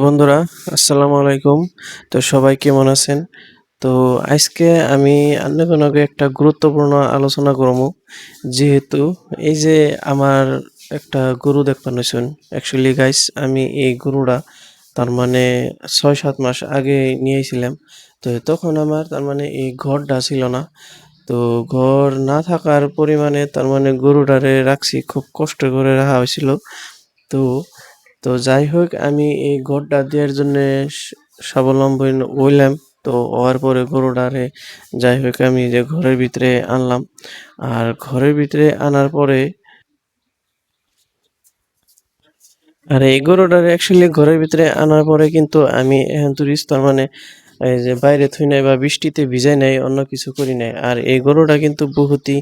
বন্ধুরা, আসসালামু আলাইকুম। তো সবাই কেমন আছেন? তো আজকে আমি আপনাদের একটা গুরুত্বপূর্ণ আলোচনা করবো। যেহেতু এই যে আমার একটা গরু দেখতে পাইছেন। অ্যাকচুয়ালি গাইস আমি এই গরুটা তার মানে ৬-৭ মাস আগে নিয়ে আইছিলাম। তো তখন আমার তার মানে এই ঘরটা ছিল না। তো ঘর না থাকার পরিমাণে তার মানে গরুটারে রাখছি খুব কষ্ট করে রাখা হয়েছিল। তো যাই হোক আমি এই ঘরটা দেওয়ার জন্যে স্বাবলম্বী হইলাম। তো হওয়ার পরে গরুটারে যাই হোক আমি যে ঘরের ভিতরে আনলাম। আর ঘরের ভিতরে আনার পরে আর এই গরুটারে অ্যাকচুয়ালি ঘরের ভিতরে আনার পরে কিন্তু আমি এখন টুরিস্ট তার মানে এই যে বাইরে থুই নাই বা বৃষ্টিতে ভিজাই নাই অন্য কিছু করি নাই। আর এই গরুটা কিন্তু বহুতই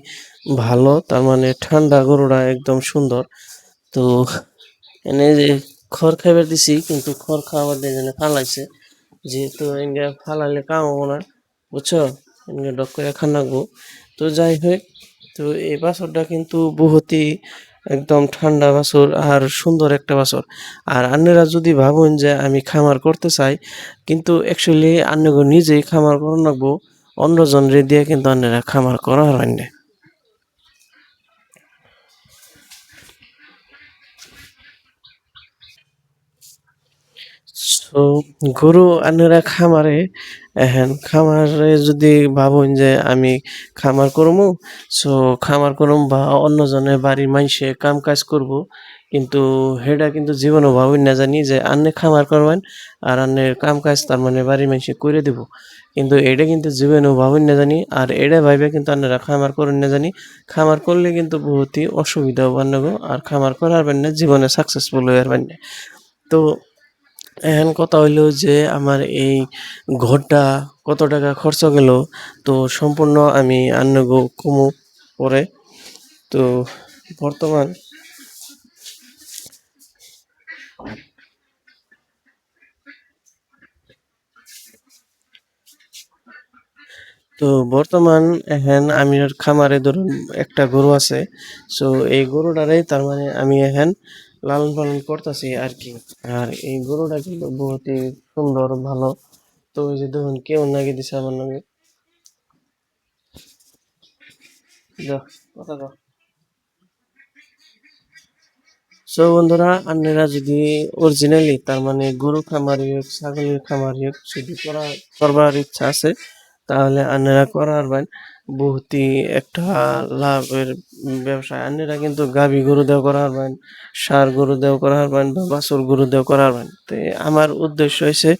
ভালো তার মানে ঠান্ডা গরুটা একদম সুন্দর। তো এনে যে খড় খাইবার দিছি কিন্তু খড় খাওয়াবার দিয়ে যেন ফালাইছে। যেহেতু এনগা ফালাইলে কাম হবো না, বুঝছো? এনগা ডক করে খান লাগবো। তো যাই হোক, তো এই বাছুরটা কিন্তু বহুতই একদম ঠান্ডা বাছুর আর সুন্দর একটা বাছুর। আর আপনারা যদি ভাবেন যে আমি খামার করতে চাই, কিন্তু অ্যাকচুয়ালি আপনাকে নিজেই খামার করা লাগবো। অন্যজনরে দিয়ে কিন্তু আপনারা খামার করা হয় না। সো গরু আনেরা খামারে এহেন খামারে যদি ভাবুন যে আমি খামার করমু সো খামার করুম বা অন্যজনের বাড়ির মাইনষে কাম কাজ করব কিন্তু হেডা কিন্তু জীবনও ভাবুন না জানি যে আন্নে খামার করবেন আর আন্নের কাম কাজ তার মানে বাড়ির মাইনষে করে দিব কিন্তু এটা কিন্তু জীবনও ভাবুন না জানি আর এটা ভাইবে কিন্তু আন্নারা খামার করুন না জানি খামার করলে কিন্তু বহুতই অসুবিধা হবার আর খামার করার না জীবনে সাকসেসফুল হয়ে পারবেন না। তো এখন কথা হইলো যে আমার এই ঘরটা কত টাকা খরচ গেল তো সম্পূর্ণ আমি আন্নগো কমু পরে। তো বর্তমান তো বর্তমান এখন আমি খামারে ধরুন একটা গরু আছে। সো এই গরুটারে তার মানে আমি এখন লালন পালন করতেছি আর কি। আর এই গরুটা কিন্তু বহুতই সুন্দর ভালো। তো ওই যে ধরুন কেউ নাকি দিছে আমার নাকি কথা কও। সো বন্ধুরা আপনারা যদি অরিজিনালি তার মানে গরু খামারি হোক ছাগলের খামারি হোক যদি করবার ইচ্ছা আছে তাহলে আপনারা করারবেন বহুতই একটা লাভের ব্যবসা। আপনারা কিন্তু গাভী গরু দেও করারবেন, ষাঁড় গরু দেও করারবেন বা বাছুর গরু দেও করারবেন। তো আমার উদ্দেশ্য হয়েছে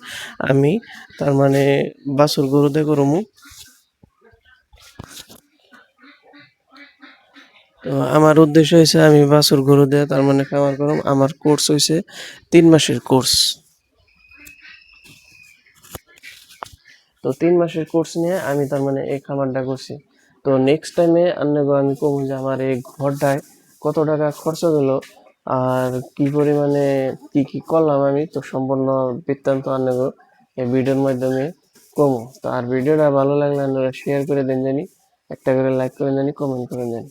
আমি তার মানে বাছুর গরু দিয়ে করমু। তো আমার উদ্দেশ্য হয়েছে আমি বাছুর গরু দিয়ে তার মানে খামার করুম। আমার কোর্স হয়েছে 3 মাসের কোর্স। তো 3 মাসের কোর্স নিয়ে আমি তার মানে এই খামারটা করছি। তো নেক্সট টাইমে আপনাকে আমি কমু যে আমার এই ঘরটায় কত টাকা খরচ গেল আর কি পরিমাণে কি কি করলাম আমি তো সম্পূর্ণ বৃত্তান্ত আপনাকে এই ভিডিওর মাধ্যমে কমু। তো আর ভিডিওটা ভালো লাগলে আপনারা শেয়ার করে দেন জানি, একটা করে লাইক করে জানি, কমেন্ট করে দেন।